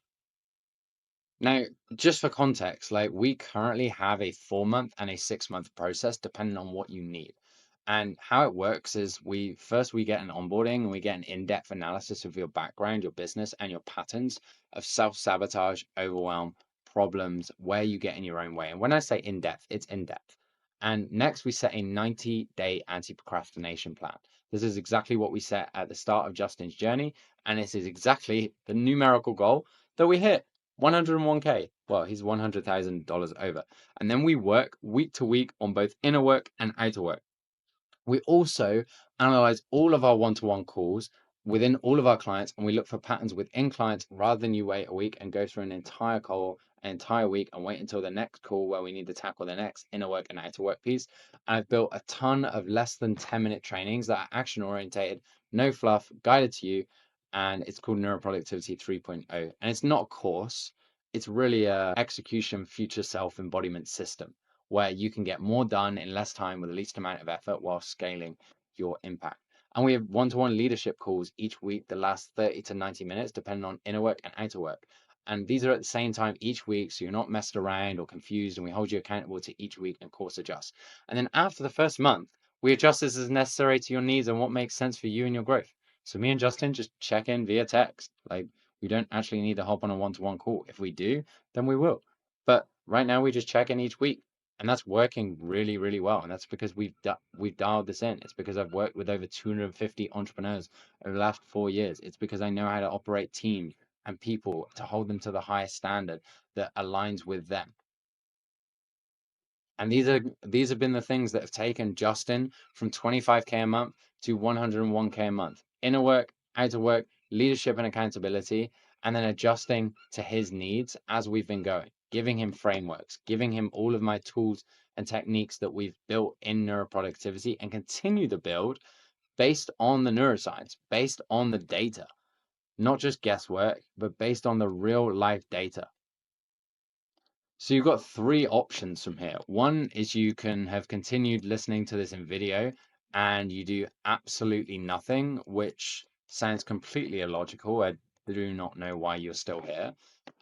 Now, just for context, like we currently have a 4 month and a 6 month process depending on what you need. And how it works is we get an onboarding and we get an in-depth analysis of your background, your business, and your patterns of self-sabotage, overwhelm, problems, where you get in your own way. And when I say in-depth, it's in-depth. And next we set a 90-day anti-procrastination plan. This is exactly what we set at the start of Justin's journey. And this is exactly the numerical goal that we hit. 101K. Well, he's $100,000 over. And then we work week to week on both inner work and outer work. We also analyze all of our one-to-one calls within all of our clients, and we look for patterns within clients rather than you wait a week and go through an entire call, an entire week, and wait until the next call where we need to tackle the next inner work and outer work piece. And I've built a ton of less than 10-minute trainings that are action orientated, no fluff, guided to you, and it's called Neuroproductivity 3.0. And it's not a course, it's really a execution future self embodiment system where you can get more done in less time with the least amount of effort while scaling your impact. And we have one-to-one leadership calls each week that last 30 to 90 minutes, depending on inner work and outer work. And these are at the same time each week, so you're not messed around or confused, and we hold you accountable to each week and course adjust. And then after the first month, we adjust this as necessary to your needs and what makes sense for you and your growth. So me and Justin just check in via text. Like we don't actually need to hop on a one-to-one call. If we do, then we will. But right now we just check in each week. And that's working really, really well. And that's because we've dialed this in. It's because I've worked with over 250 entrepreneurs over the last 4 years. It's because I know how to operate teams and people to hold them to the highest standard that aligns with them. And these have been the things that have taken Justin from 25K a month to 101K a month. Inner work, outer work, leadership and accountability, and then adjusting to his needs as we've been going, giving him frameworks, giving him all of my tools and techniques that we've built in neuroproductivity and continue to build based on the neuroscience, based on the data, not just guesswork, but based on the real life data. So you've got three options from here. One is you can have continued listening to this in video and you do absolutely nothing, which sounds completely illogical. I do not know why you're still here.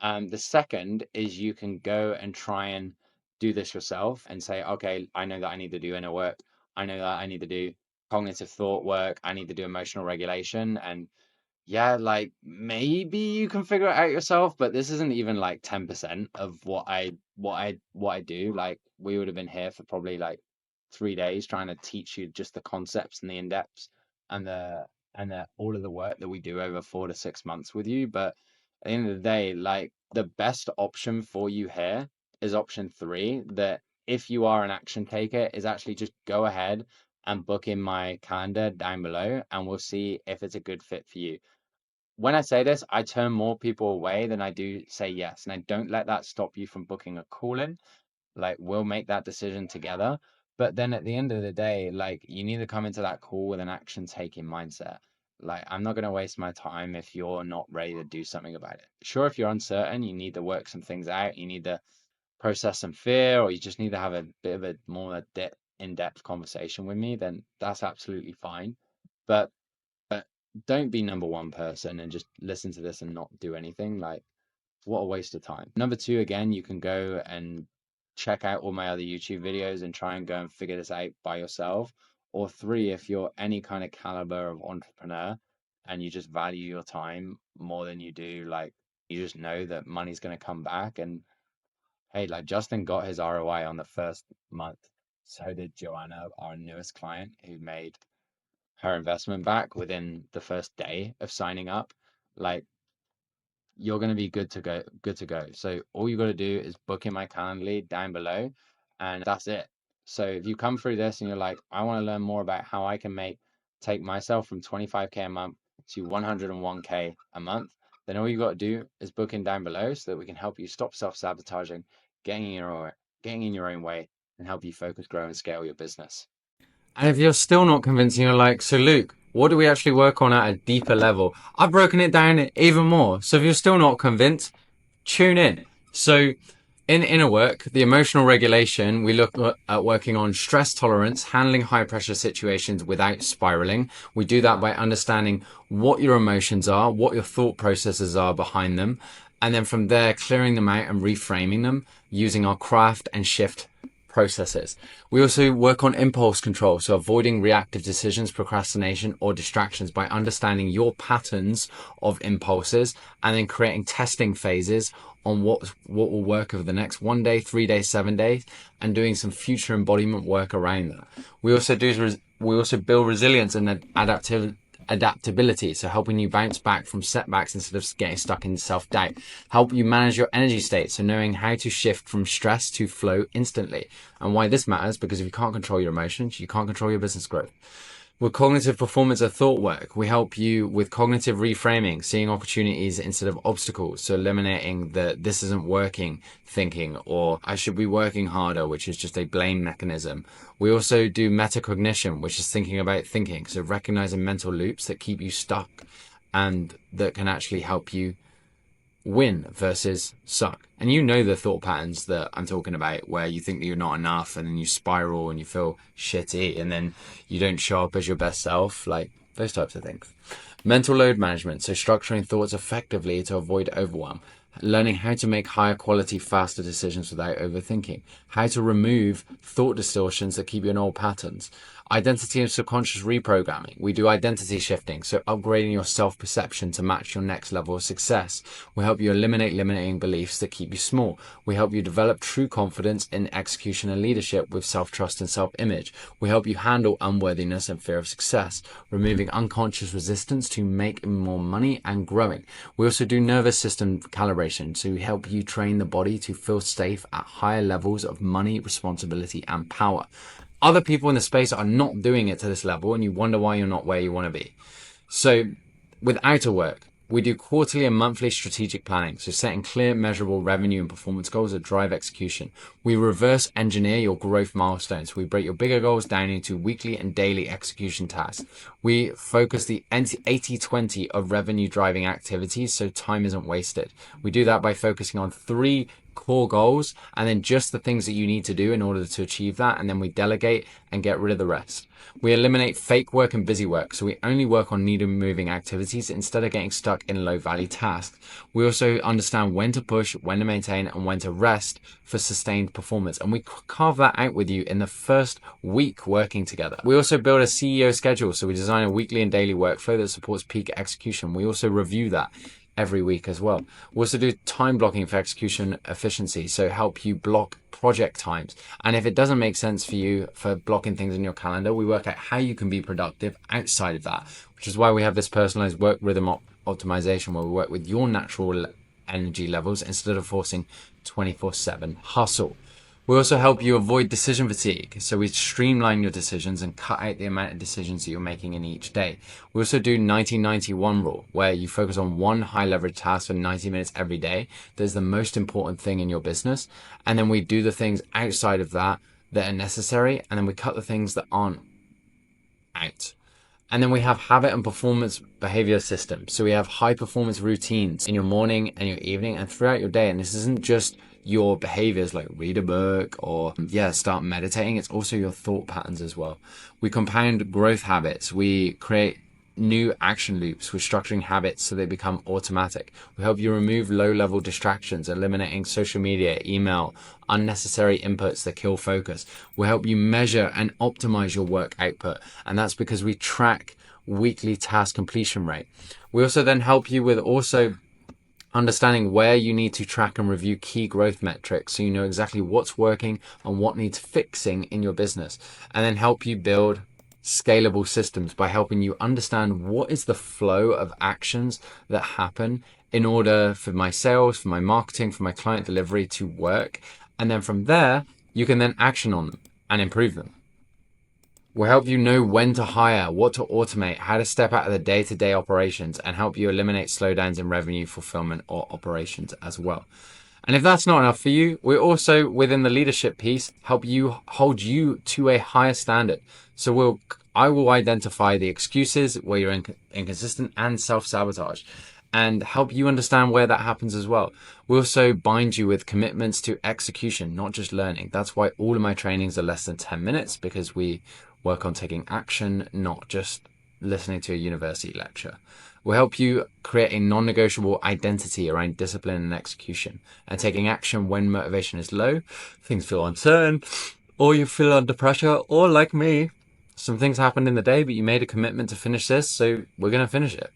The second is you can go and try and do this yourself and say, okay, I know that I need to do inner work. I know that I need to do cognitive thought work. I need to do emotional regulation. And yeah, like maybe you can figure it out yourself, but this isn't even like 10% of what I do. Like we would have been here for probably like 3 days trying to teach you just the concepts and the in-depths and the all of the work that we do over 4 to 6 months with you. But at the end of the day, like the best option for you here is option three, that if you are an action taker, is actually just go ahead and book in my calendar down below and we'll see if it's a good fit for you. When I say this, I turn more people away than I do say yes. And I don't let that stop you from booking a call in. Like, we'll make that decision together. But then at the end of the day, like, you need to come into that call with an action taking mindset. Like, I'm not going to waste my time if you're not ready to do something about it. Sure, if you're uncertain, you need to work some things out, you need to process some fear, or you just need to have a bit of a more in-depth conversation with me, then that's absolutely fine. But don't be number one person and just listen to this and not do anything. Like, what a waste of time. Number two, again, you can go and check out all my other YouTube videos and try and go and figure this out by yourself. Or three, if you're any kind of caliber of entrepreneur and you just value your time more than you do, like, you just know that money's going to come back. And hey, like Justin got his ROI on the first month. So did Joanna, our newest client, who made her investment back within the first day of signing up. Like, you're going to be good to go. So all you got to do is book in my Calendly down below, and that's it. So if you come through this and you're like, I want to learn more about how I can take myself from 25K a month to 101K a month, then all you got to do is book in down below so that we can help you stop self-sabotaging, getting in your own way, and help you focus, grow, and scale your business. And if you're still not convinced, you're like, so Luke, what do we actually work on at a deeper level? I've broken it down even more. So if you're still not convinced, tune in. So in inner work, the emotional regulation, we look at working on stress tolerance, handling high pressure situations without spiraling. We do that by understanding what your emotions are, what your thought processes are behind them. And then from there, clearing them out and reframing them using our craft and shift processes. We also work on impulse control, so avoiding reactive decisions, procrastination, or distractions by understanding your patterns of impulses and then creating testing phases on what will work over the next 1 day, 3 days, 7 days, and doing some future embodiment work around that. We also build resilience and adaptability, so helping you bounce back from setbacks instead of getting stuck in self-doubt. Help you manage your energy state, so knowing how to shift from stress to flow instantly. And why this matters, because if you can't control your emotions, you can't control your business growth. With cognitive performance and thought work, we help you with cognitive reframing, seeing opportunities instead of obstacles. So eliminating the this isn't working thinking, or I should be working harder, which is just a blame mechanism. We also do metacognition, which is thinking about thinking. So recognizing mental loops that keep you stuck and that can actually help you win versus suck. And you know the thought patterns that I'm talking about, where you think that you're not enough and then you spiral and you feel shitty and then you don't show up as your best self, like those types of things. Mental load management, so structuring thoughts effectively to avoid overwhelm. Learning how to make higher quality, faster decisions without overthinking. How to remove thought distortions that keep you in old patterns. Identity and subconscious reprogramming. We do identity shifting, so upgrading your self-perception to match your next level of success. We help you eliminate limiting beliefs that keep you small. We help you develop true confidence in execution and leadership with self-trust and self-image. We help you handle unworthiness and fear of success, removing unconscious resistance to make more money and growing. We also do nervous system calibration, so we help you train the body to feel safe at higher levels of money, responsibility, and power. Other people in the space are not doing it to this level, and you wonder why you're not where you want to be. So with outer work, we do quarterly and monthly strategic planning, so setting clear, measurable revenue and performance goals that drive execution. We reverse engineer your growth milestones. We break your bigger goals down into weekly and daily execution tasks. We focus the 80-20 of revenue driving activities so time isn't wasted. We do that by focusing on 3 core goals and then just the things that you need to do in order to achieve that. And then we delegate and get rid of the rest. We eliminate fake work and busy work. So we only work on needle moving activities instead of getting stuck in low value tasks. We also understand when to push, when to maintain, and when to rest for sustained performance. And we carve that out with you in the first week working together. We also build a CEO schedule. So we design a weekly and daily workflow that supports peak execution. We also review that every week as well. We also do time blocking for execution efficiency, so help you block project times. And if it doesn't make sense for you for blocking things in your calendar, we work out how you can be productive outside of that, which is why we have this personalized work rhythm optimization where we work with your natural energy levels instead of forcing 24/7 hustle. We also help you avoid decision fatigue. So we streamline your decisions and cut out the amount of decisions that you're making in each day. We also do 90-91 rule, where you focus on one high leverage task for 90 minutes every day. That is the most important thing in your business. And then we do the things outside of that that are necessary. And then we cut the things that aren't out. And then we have habit and performance behavior systems. So we have high performance routines in your morning and your evening and throughout your day. And this isn't just your behaviors like read a book or start meditating. It's also your thought patterns as well. We compound growth habits. We create new action loops. We're structuring habits so they become automatic. We help you remove low-level distractions, eliminating social media, email, unnecessary inputs that kill focus. We help you measure and optimize your work output, and that's because we track weekly task completion rate. We also then help you with understanding where you need to track and review key growth metrics so you know exactly what's working and what needs fixing in your business, and then help you build scalable systems by helping you understand what is the flow of actions that happen in order for my sales, for my marketing, for my client delivery to work. And then from there, you can then action on them and improve them. We'll help you know when to hire, what to automate, how to step out of the day-to-day operations, and help you eliminate slowdowns in revenue, fulfillment, or operations as well. And if that's not enough for you, we also, within the leadership piece, help you hold you to a higher standard. So I will identify the excuses where you're inconsistent and self-sabotage and help you understand where that happens as well. We also bind you with commitments to execution, not just learning. That's why all of my trainings are less than 10 minutes, because we work on taking action, not just listening to a university lecture. We'll help you create a non-negotiable identity around discipline and execution and taking action when motivation is low, things feel uncertain, or you feel under pressure, or like me, some things happened in the day, but you made a commitment to finish this, so we're going to finish it.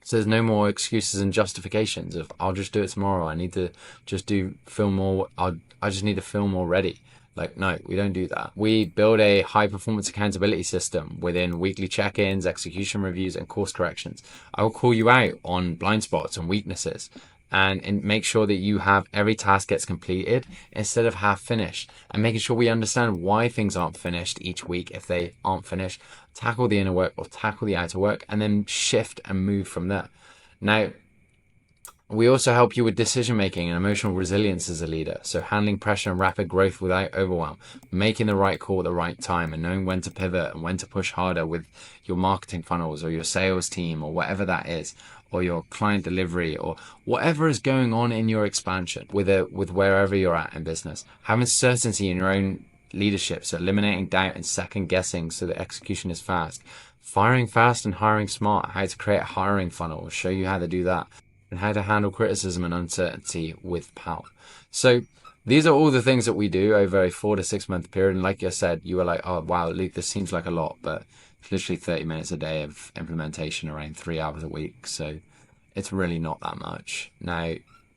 So there's no more excuses and justifications of I'll just do it tomorrow. I need to just film more. I just need to film already. Like, no, we don't do that. We build a high performance accountability system within weekly check-ins, execution reviews, and course corrections. I will call you out on blind spots and weaknesses and make sure that you have every task gets completed instead of half finished, and making sure we understand why things aren't finished each week. If they aren't finished, tackle the inner work or tackle the outer work and then shift and move from there. Now, we also help you with decision making and emotional resilience as a leader. So handling pressure and rapid growth without overwhelm, making the right call at the right time, and knowing when to pivot and when to push harder with your marketing funnels or your sales team or whatever that is, or your client delivery or whatever is going on in your expansion with wherever you're at in business. Having certainty in your own leadership, so eliminating doubt and second guessing so that execution is fast. Firing fast and hiring smart, how to create a hiring funnel, show you how to do that, and how to handle criticism and uncertainty with power. So these are all the things that we do over a 4 to 6 month period. And like I said, you were like, oh, wow, Luke, this seems like a lot, but it's literally 30 minutes a day of implementation around 3 hours a week. So it's really not that much. Now,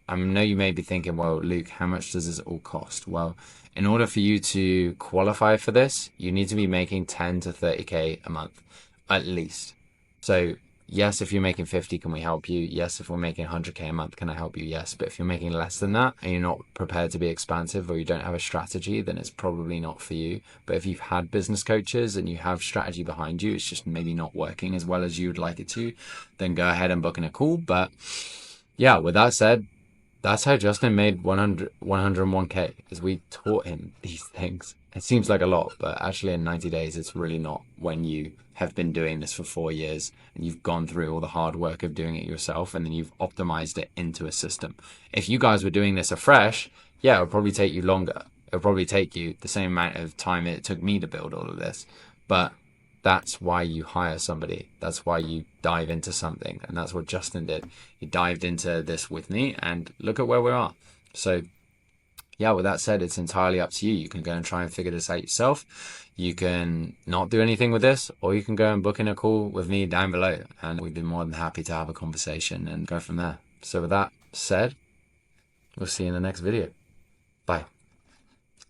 I know you may be thinking, well, Luke, how much does this all cost? Well, in order for you to qualify for this, you need to be making 10 to 30K a month, at least. So yes, if you're making 50, can we help you? Yes, if we're making 100K a month, can I help you? Yes. But if you're making less than that and you're not prepared to be expansive or you don't have a strategy, then it's probably not for you. But if you've had business coaches and you have strategy behind you, it's just maybe not working as well as you would like it to, then go ahead and book in a call. But yeah, with that said, That's how Justin made 101K, is we taught him these things. It seems like a lot, but actually in 90 days, it's really not when you have been doing this for 4 years and you've gone through all the hard work of doing it yourself and then you've optimized it into a system. If you guys were doing this afresh, yeah, it would probably take you longer. It would probably take you the same amount of time it took me to build all of this. But that's why you hire somebody. That's why you dive into something. And that's what Justin did. He dived into this with me and look at where we are. So yeah, with that said, it's entirely up to you. You can go and try and figure this out yourself. You can not do anything with this, or you can go and book in a call with me down below. And we'd be more than happy to have a conversation and go from there. So with that said, we'll see you in the next video. Bye.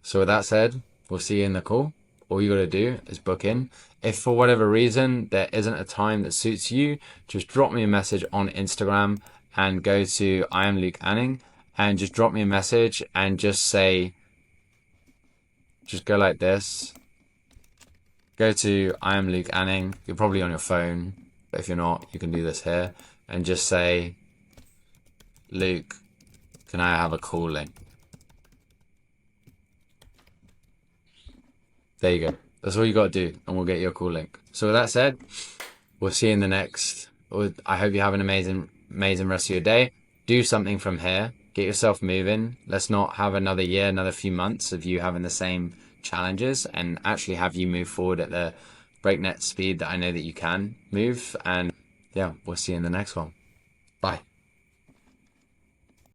So with that said, we'll see you in the call. All you got to do is book in. If for whatever reason there isn't a time that suits you, just drop me a message on Instagram and go to I am Luke Anning and just drop me a message and just say, just go like this. Go to I am Luke Anning. You're probably on your phone, but if you're not, you can do this here and just say, Luke, can I have a call link? There you go. That's all you got to do, and we'll get you a call link. So with that said, we'll see you in the next. I hope you have an amazing rest of your day. Do something from here. Get yourself moving. Let's not have another year, another few months of you having the same challenges, and actually have you move forward at the breakneck speed that I know that you can move. And yeah, we'll see you in the next one. Bye.